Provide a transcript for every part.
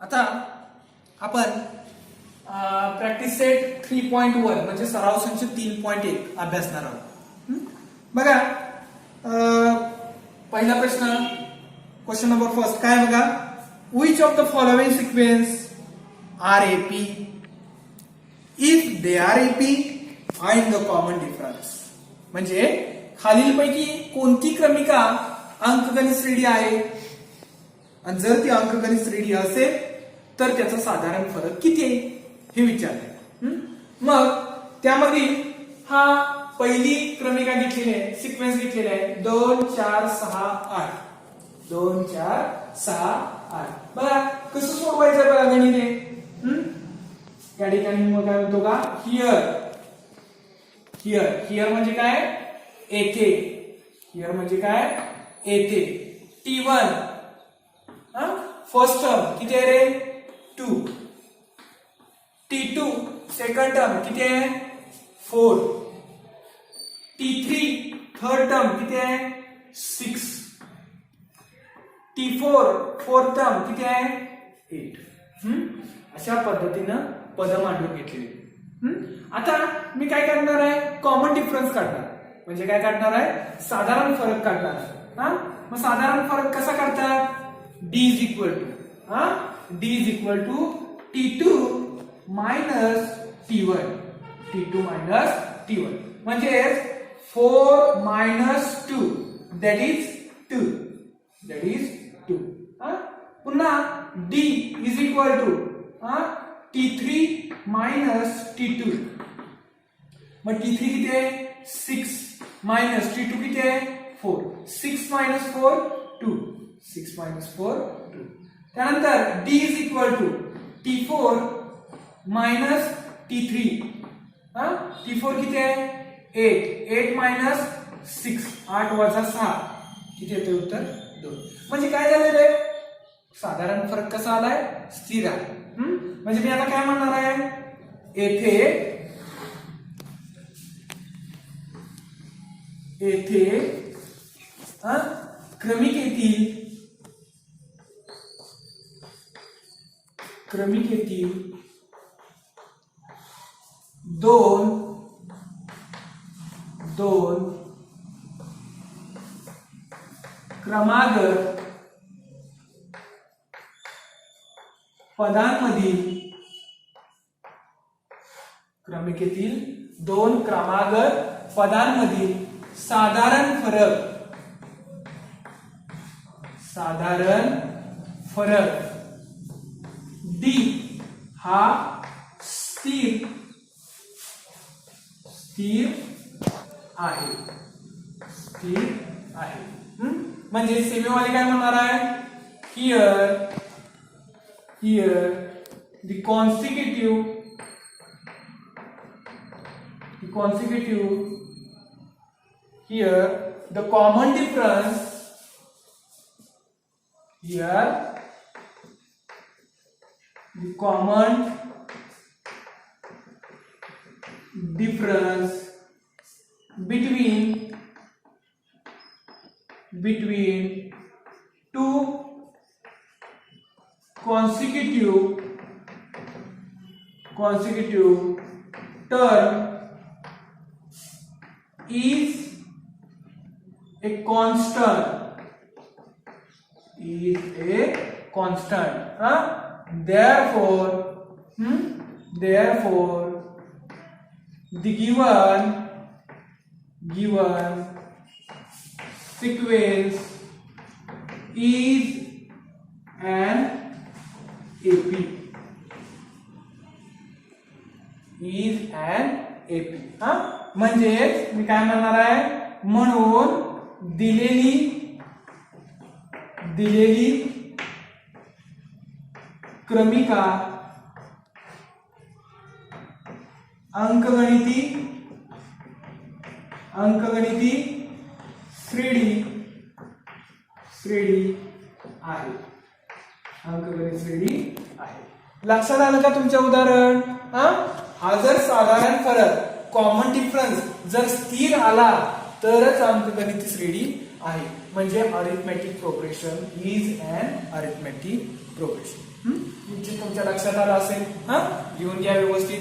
आता आपण practice set 3.1 म्हणजे सराव संच 3.1 अभ्यासणार आहोत. बघा पहिला प्रश्न क्वेश्चन नंबर फर्स्ट काय बघा, which of the following sequence are AP if they are AP find the common difference. म्हणजे खालीलपैकी कोणती क्रमिका अंकगणित श्रेणी आहे आणि जर ती अंकगणित श्रेणी असेल तर त्याचा साधारण फरक किती आहे हे विचारले. मग त्यामध्ये हा पहिली क्रमिका घेतलेली आहे, सिक्वेन्स घेतलेला आहे 2 4 6 8 2 4 6 8. बघा कसं सोडवायचं बघा गणित हे. या ठिकाणी मग काय म्हणतो का, हिअर हिअर हिअर म्हणजे काय, येथे. हिअर म्हणजे काय, येथे. T1 फर्स्ट टर्म किती आहे रे, 2. T2 सेकंड टर्म किती आहे, 4. T3 थर्ड टर्म किती आहे, 6. T4 फोर्थ टर्म किती आहे, 8. अशा पद्धतीनं पद मांडून घेतलेली. आता मी काय करणार आहे, कॉमन डिफरन्स काढणार. म्हणजे काय काढणार आहे, साधारण फरक काढणार. मग साधारण फरक कसा काढतात, D is equal to T2 minus T1. T2 minus T1 म्हणजे 4 minus 2 that is 2. That is 2. पुन्हा D is equal to T3 minus T2. मग T3 किती आहे, 6 minus T2 किती आहे, 4. 6 minus 4 2. 6 minus 4 2. त्यानंतर D is equal to T4 minus T3. T4 किती आहे, 8. 8 minus 6. 8 वजा 6 किती येते उत्तर, 2. म्हणजे काय झालेलं आहे, साधारण फरक कसा आलाय, स्थिर आहे. म्हणजे मी आता काय म्हणणार आहे, येथे क्रमिकेतील दोन क्रमागत पदांमधील साधारण फरक D हा स्थिर आहे. म्हणजे सेमीवाले काय म्हणणार आहे, here the consecutive here the common difference between two consecutive term is a constant. Therefore the given sequence is an AP. म्हणजे मी काय म्हणणार आहे, म्हणून दिलेली क्रमिका अंकगणिती श्रेणी आहे. लक्षात आलं का तुमच्या उदाहरण. हा जर साधारण फरक कॉमन डिफरन्स जर स्थिर आला तरच अंकगणित श्रेणी आहे. म्हणजे arithmetic progression is an arithmetic progression. तुमच्या लक्षात आलं असेल. लिहून घ्या व्यवस्थित.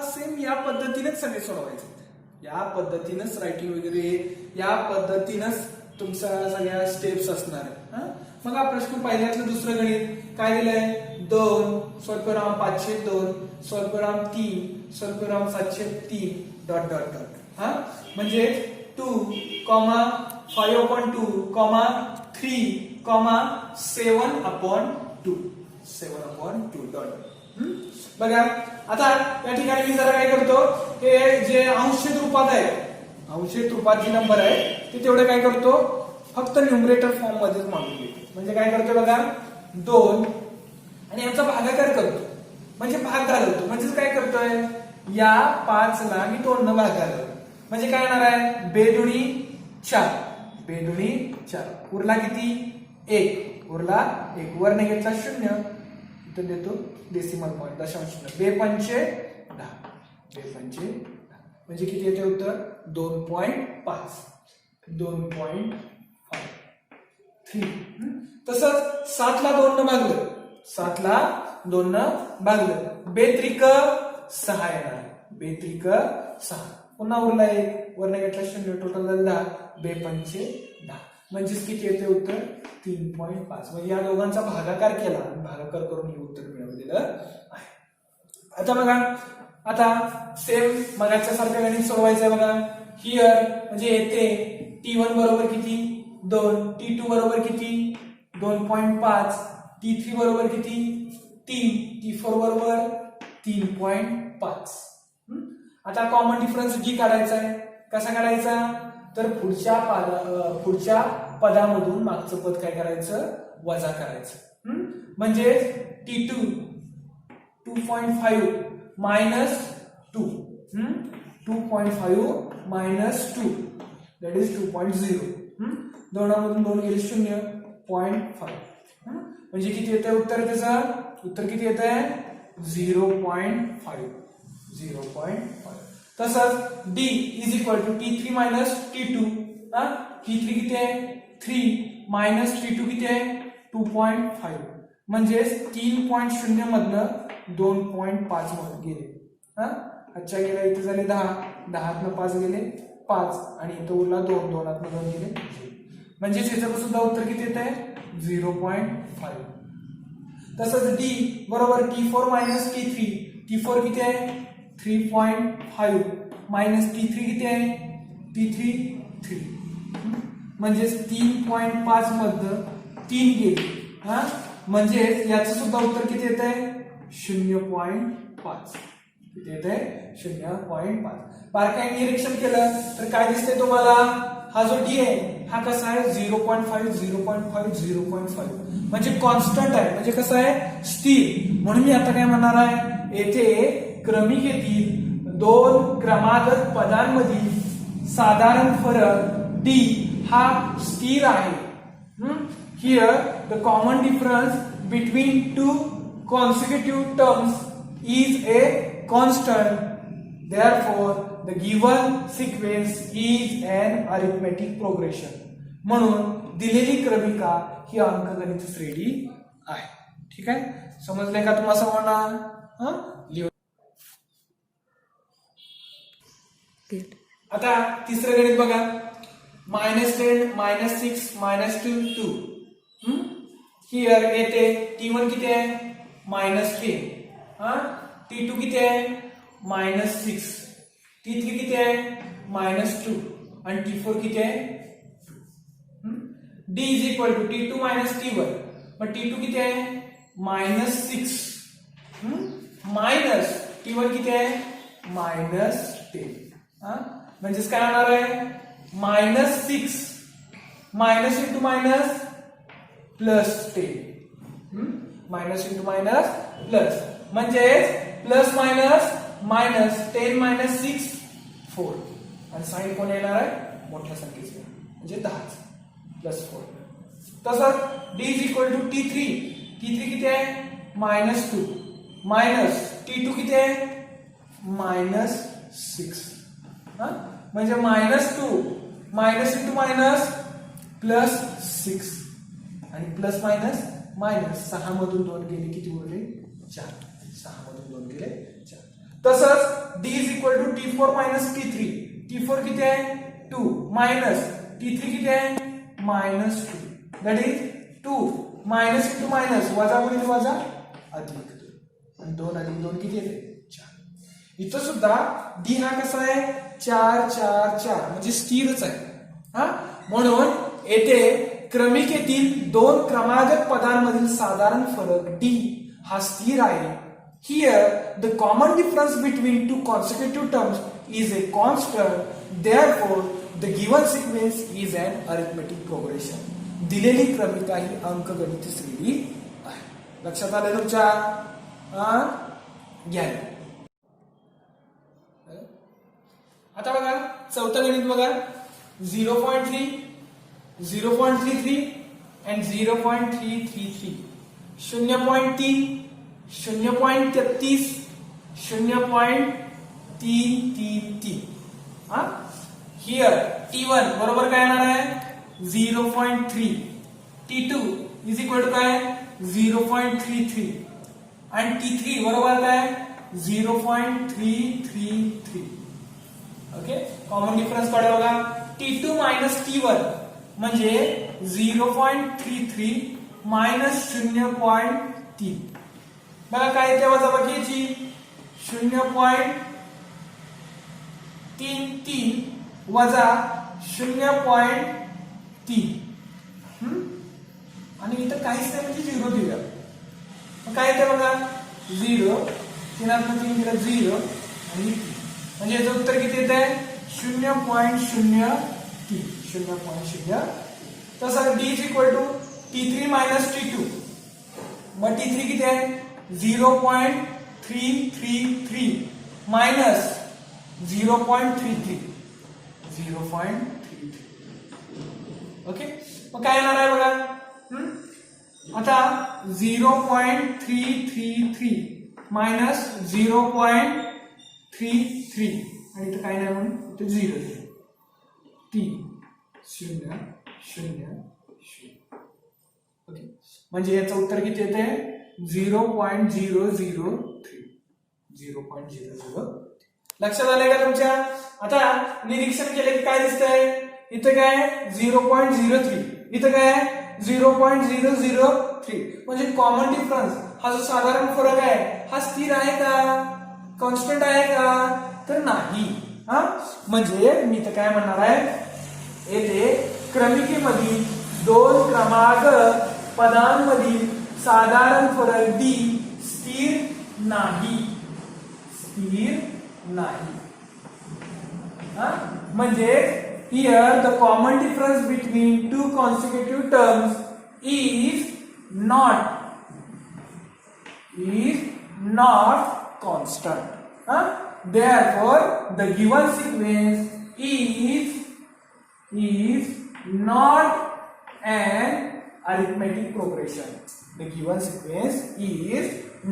सेम या पद्धतीनेच सगळे सोडवायचे. या पद्धतीनेच रायटिंग वगैरे या पद्धतीनेच तुमच्या सगळ्या स्टेप्स असणार आहे. मग हा प्रश्न पहिल्यातलं दुसरं गणित काय दिलंय? 2 स्वल्पविराम 502 स्वल्पविराम 3 स्वल्पविराम 703 डॉट डॉट डॉट. म्हणजे 2, 5/2, 3, 7/2 7/2 डॉट. बघा आता या ठिकाणी मी जरा काय करतो, हे जे अंशछेद रूपात आहे, अंशछेद रूपात जे नंबर आहे ते तेवढे काय करतो, फक्त न्यूमरेटर फॉर्म मध्येच मांडून घेतो. म्हणजे काय करतो बघा, 2 आणि यांचा भागाकार करतो, म्हणजे भाग घालवतो. म्हणजे काय करतोय, या 5 ला मी 2 न भाग घालवतो. म्हणजे काय येणार आहे, बेदुणी 4, बेदुणी 4. उरला किती, 1, उरला 1. वर घेतला 0, इथं देतो डेसिमल पॉईंट, दशांश. 2 पंचे 10, 2 पंचे 10. म्हणजे किती येते उत्तर, 2.5, 2.53. तसंच 7 ला 2 न भागलं, 7 ला 2 न भागलं, 2 त्रिक 6 येणार, 2 त्रिक 6. पुन्हा उरला 1, वर घेतला 0, टोटल झालं 10, 2 पंचे 10. म्हणजेच किती येते उत्तर, 3.5. म्हणजे या दोघांचा भागाकार केला आणि भागाकार करून हे उत्तर मिळवलेलं आहे. आता बघा, आता सेम मगाच्या सारखं गणित सोडवायचं आहे. बघा हिअर म्हणजे येते T1 बरोबर किती, 2, T2 बरोबर किती, 2.5, T3 बरोबर किती, 3, T4 बरोबर 3.5. आता कॉमन डिफरन्स जी काढायचा आहे, कसा काढायचा, तर पुढच्या पदामधून मागचं पद काय करायचं, वजा करायचं. म्हणजे T2 2.5 minus 2, 2.5 minus 2 that is 2.0. दोनामधून 2 गेले 0.5. म्हणजे किती येतं उत्तर, त्याचं उत्तर किती येत आहे, 0.5, 0.5. तसंच D is equal to T3 minus T2. T3 किती आहे, 3 मायनस T2 किती आहे, 2.5. म्हणजे 3.0 मधनं 2.5 मध्ये गेले. अच्छा गेला, इथे झाले 10, 10तनं 5 गेले 5, आणि इथं उरला 2, 2तनं 2 गेले 0. म्हणजे याचं सुद्धा उत्तर किती येत आहे, 0.5. तसंच D बरोबर T4 मायनस T3. T4 किती आहे, 3.5 मायनस T3 किती आहे, T3 3. म्हणजे 3.5 मधनं 3 गेले. म्हणजे याचं सुद्धा उत्तर किती येत आहे, 0.5. किती येत आहे, 0.5. बारकाईने निरीक्षण केलं तर काय दिसतंय तुम्हाला, हा जो D आहे हा कसा आहे, 0.5, 0.5, 0.5. म्हणजे कॉन्स्टंट आहे, म्हणजे कसं आहे, स्थिर. म्हणून मी आता काय म्हणणार आहे, येथे क्रमिकेतील 2 क्रमागत पदांमधील साधारण फरक D हा स्थिर आहे. Here the common difference between 2 consecutive terms is a constant. Therefore, the given sequence is an arithmetic progression. म्हणून दिलेली क्रमिका ही अंकगणित श्रेणी आहे. ठीक आहे, समजले का तुम्हाला समजणार? आता तिसरं गणित बघा, -10, -6, -2, 2. हिअर येते T1 किती आहे, -10. T2 किती आहे, -6. T3 किती आहे, -2. आणि T4 किती आहे, 2. D is equal to T2 minus T1. मग T2 किती आहे, -6 मायनस T1 किती आहे, -10. म्हणजेच काय होणार आहे, -6 minus into minus +10. Minus into minus plus, म्हणजे प्लस मायनस मायनस 10 मायनस 6 4. आणि साइन कोण येणार आहे, मोठ्या संख्येचे, म्हणजे 10 +4. तसंच D is equal to T3. T3 किती आहे, -2 मायनस T2 किती आहे, -6. म्हणजे -2 मायनस इंटू मायनस +6 आणि प्लस मायनस मायनस 6 मधून 2 गेले किती उरले 4. 6 मधून 2 गेले 4. तसंच d is equal to t4 minus t3. t4 किती आहे 2 मायनस t3 किती आहे minus 2. That is 2 minus into minus वजा गुणिले वजा अधिक 2 आणि 2 अधिक 2 किती येते 4. इथं सुद्धा d हा कसा आहे 4 4 4 म्हणजे स्थिरच आहे. हा म्हणून येथे क्रमिकेतील दोन क्रमागत पदांमधील साधारण फरक d हा स्थिर आहे. Here the common difference between two consecutive terms is a constant. Therefore the given sequence is an arithmetic progression. दिलेली क्रमिका ही अंकगणित श्रेणी आहे. लक्षात आलं तुमच्या घ्या. आता बघा चौथं गणित बघा 0.3 0.33 and 0.333 0.3 0.33 0.333. हा हिअर t1 बरोबर काय येणार आहे 0.3. t2 इज इक्वल टू काय 0.33 आणि t3 बरोबर काय 0.333. ओके कॉमन डिफरन्स काढा बघा t2 मायनस t1 म्हणजे 0.33 मायनस 0.3. बघा काय येते वजाबाकीची 0.33 वजा 0.3 आणि इथं काहीच नाही म्हणजे 0 दिलं. मग काय येते बघा 0 3 दिलं 0 आणि म्हणजे याचं उत्तर किती येत आहे 0.03 0.0. तसं d is equal to t3 minus t2 मग t3 किती आहे 0.333 मायनस 0.33 0.33. ओके मग काय येणार आहे बघा आता 0.333 मायनस 0.33 आणि इथं काय नाही म्हणून इथे 0 3 0 0 0. ओके म्हणजे याचं उत्तर किती येते 0.003 0.003. लक्षात आलंय का तुमच्या. आता निरीक्षण केले की काय दिसतंय इथं काय 0.03 इथं काय 0.003 म्हणजे कॉमन डिफरन्स हा जो साधारण फरक आहे हा स्थिर आहे का कॉन्स्टंट आहे का तर नाही. हा म्हणजे मी तर काय म्हणणार आहे येथे क्रमिकेमधील दोन क्रमागत पदांमधील साधारण फरक d स्थिर नाही म्हणजे here the common difference between two consecutive terms is not constant. Therefore the given sequence is not an arithmetic progression. The given sequence is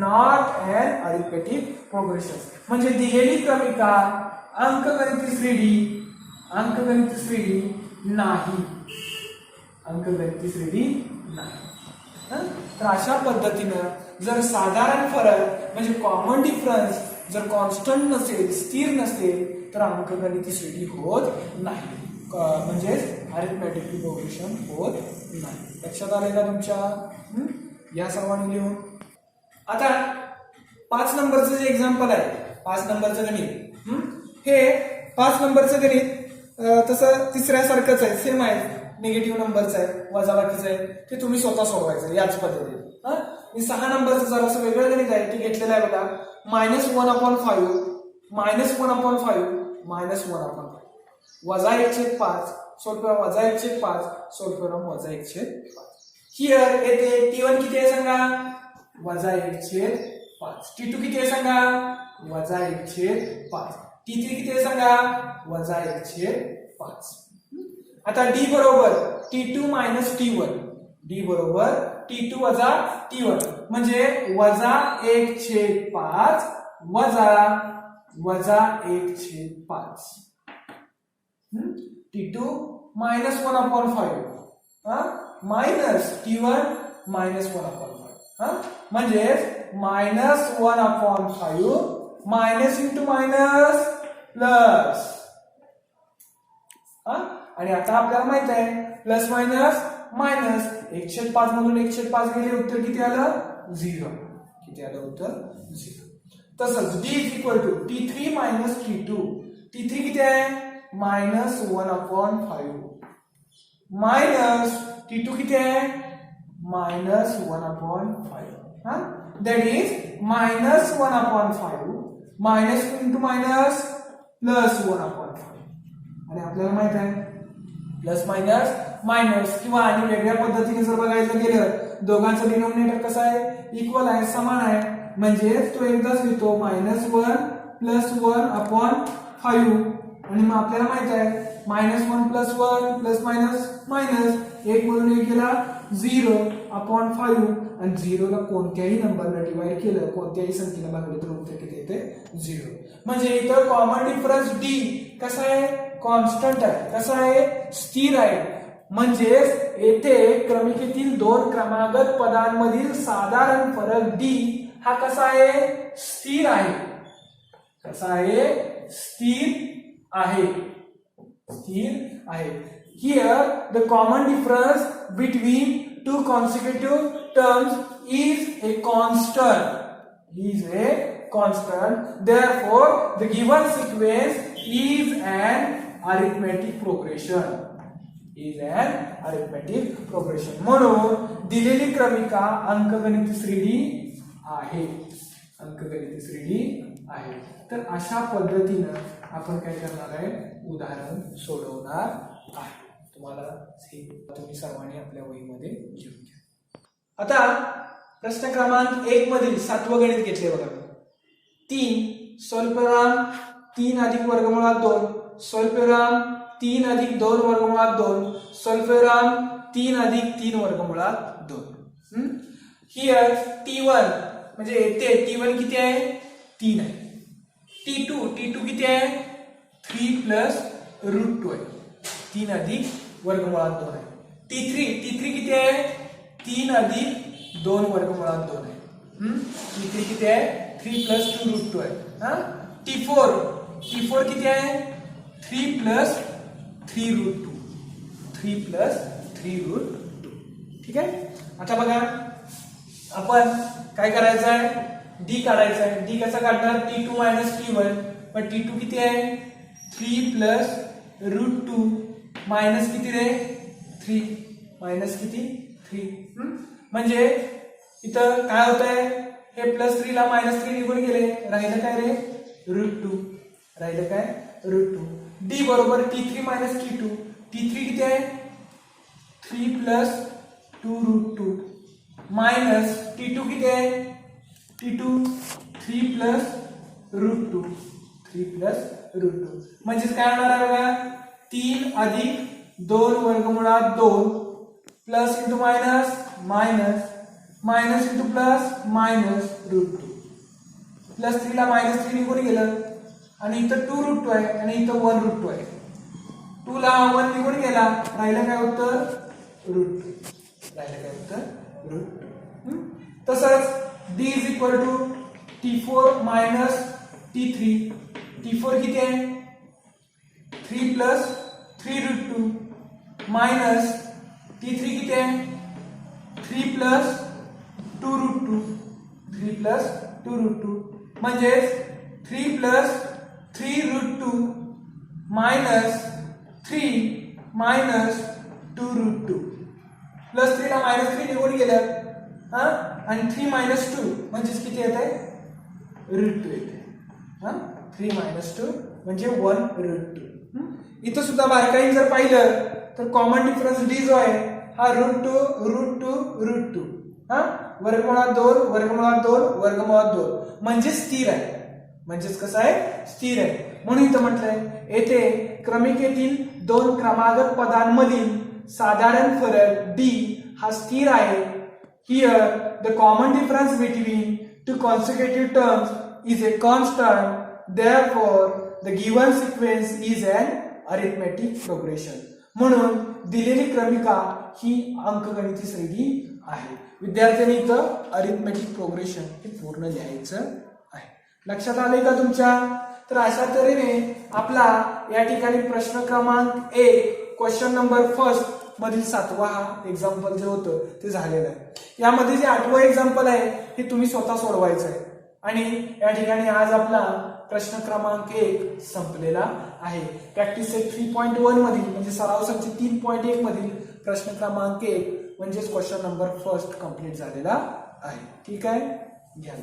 not an arithmetic progression. म्हणजे दिलेली क्रमिका अंकगणित श्रेणी नाही. तर अशा पद्धतीनं जर साधारण फरक म्हणजे कॉमन डिफरन्स जर कॉन्स्टंट नसेल स्थिर नसेल तर अंकगणित श्रेणी होत नाही म्हणजे अरिथमेटिक प्रोग्रेशन होत नाही. लक्षात आले का तुमच्या या सर्वांनी लिहून. आता 5 नंबरचं जे एक्झाम्पल आहे 5 नंबरचं गणित हे 5 नंबरचं गणित तसं तिसऱ्यासारखंच आहे सेम आहे निगेटिव्ह नंबरचं आहे वजाबाकीचं आहे ते तुम्ही स्वतः सोडवायचं याच पद्धतीने. आणि 6 नंबरचं जरासं वेगळं गणित आहे ते घेतलेलं आहे बघा -1/5 वजा 1/5 सोडून वजा 1/5 सोडून वजा 1/5. हिअर येथे t1 किती आहे सांगा वजा 1/5. t2 किती आहे सांगा वजा 1/5. t3 किती आहे सांगा वजा 1/5. आता d बरोबर t2 मायनस t1 d बरोबर t2 वजा t1 म्हणजे वजा 1/5 वजा 1/5. t2 -1/5 मायनस t1 -1/5 म्हणजेच -1/5 मायनस इंटू मायनस प्लस आणि आता आपल्याला माहित आहे प्लस मायनस मायनस 1/5 मधून 1/5 गेले उत्तर किती आलं 0 किती आलं उत्तर 0 तसंच d is equal to t3 minus t2 t3 किती आहे -1/5 मायनस t2 किती आहे -1/5 that is -1/5 minus into minus plus 1/5 आणि आपल्याला माहित आहे प्लस मायनस मायनस किंवा आणि वेगळ्या पद्धतीने जर बघायचं गेलं दोघांचं डिनोमिनेटर कसं आहे इक्वल आहे समान आहे म्हणजे तो एकदाच लिहितो -1 प्लस 1/5 आणि मग आपल्याला माहित आहे -1 प्लस 1 प्लस मायनस मायनस 1 मधून 1 गेला 0/5 आणि 0 ला कोणत्याही नंबरला डिवाइड केलं कोणत्याही संख्येला भागलं तर उत्तर किती येते 0 म्हणजे इथं कॉमन डिफरन्स d कसा आहे कॉन्स्टंट आहे कसा आहे स्थिर आहे म्हणजेच येथे क्रमिकेतील दोन क्रमागत पदांमधील साधारण फरक d हा कसा आहे स्थिर आहे कसा आहे स्थिर आहे स्थिर आहे here the common difference between two consecutive terms is a constant therefore the given sequence is an arithmetic progression म्हणून दिलेली क्रमिका अंकगणित श्रेणी आहे तर अशा पद्धतीने आपण काय करणार आहे उदाहरण सोडवणार आहे तुम्हाला तुम्ही सर्वांनी आपल्या वहीमध्ये लिहून घ्या आता प्रश्न क्रमांक 1 मधील 7वं गणित घेतले बघा 3 स्वल्पविराम 3 अधिक वर्गमुळात 2 स्वल्पविराम 3 अधिक 2 वर्गमुळात 2 स्वल्पविराम 3 अधिक 3 वर्गमुळात 2 हियर t1 म्हणजे येथे t1 किती आहे 3 आहे t2 किती आहे 3 प्लस √2 आहे 3 अधिक वर्गमुळात 2 आहे t3 किती आहे 3 अधिक 2 वर्गमुळात 2 आहे t3 किती आहे 3 प्लस 2 √2 आहे t4 किती आहे 3 प्लस 3 √2 ठीक आहे आता बघा आपण काय करायचं आहे d काढायचा आहे d कसा काढणार t2 मायनस t1 पण t2 किती आहे 3 प्लस √2 मायनस किती रे 3 मायनस किती 3 म्हणजे इथं काय होत आहे हे प्लस 3 ला मायनस 3 निघून गेले राहिलं काय रे √2 d बरोबर t3 मायनस t2 किती आहे 3 प्लस 2 √2 मायनस t2 किती आहे t2 3 प्लस √2 म्हणजेच काय होणार आहे बघा 3 अधिक 2 वर्गमुळात 2 plus into minus minus into plus minus √2 plus 3 ला मायनस 3 निघून गेलं आणि इथं 2 √2 आहे आणि इथं 1 √2 आहे 2 ला 1 निघून गेला राहिलं काय उत्तर √2 तसंच d is equal to t4 minus t3 किती आहे 3 प्लस 3 √2 मायनस t3 किती आहे 3 प्लस 2 √2 म्हणजे 3 प्लस 3 √2 मायनस 3 मायनस 2 √2 प्लस 3 ला मायनस 3 निघून गेलं आणि 3 मायनस 2 म्हणजेच किती येत आहे √2 येते 3 मायनस 2 म्हणजे 1 √2 इथं सुद्धा बारकाईने जर पाहिलं तर कॉमन डिफरन्स d जो आहे हा √2 वर्गमुळात 2 म्हणजे स्थिर आहे म्हणजेच कसं आहे स्थिर आहे म्हणून इथं म्हटलंय येथे क्रमिकेतील दोन क्रमागत पदांमधील साधारण फरक d हा स्थिर आहे here the common difference between two consecutive terms is a constant therefore the given sequence is an arithmetic progression म्हणून दिलेली क्रमिका ही अंकगणिती श्रेणी आहे विद्यार्थ्यांनी इथं अरिथमेटिक प्रोग्रेशन हे पूर्ण लिहायचं आहे. लक्षात आलंय का तुमच्या? तर अशा तऱ्हेने आपला या ठिकाणी प्रश्न क्रमांक 1 क्वेश्चन नंबर फर्स्ट मधील 7वा हा एक्झाम्पल जे होतं ते झालेलं आहे. यामध्ये जे 8वं एक्झाम्पल आहे हे तुम्ही स्वतः सोडवायचं आहे. आणि या ठिकाणी आज आपला प्रश्न क्रमांक 1 संपलेला आहे. प्रॅक्टिस सेट 3.1 मधील म्हणजे सराव संच 3.1 मधील प्रश्न क्रमांक 1 म्हणजेच क्वेश्चन नंबर फर्स्ट कंप्लीट झालेला आहे. ठीक आहे, घ्या.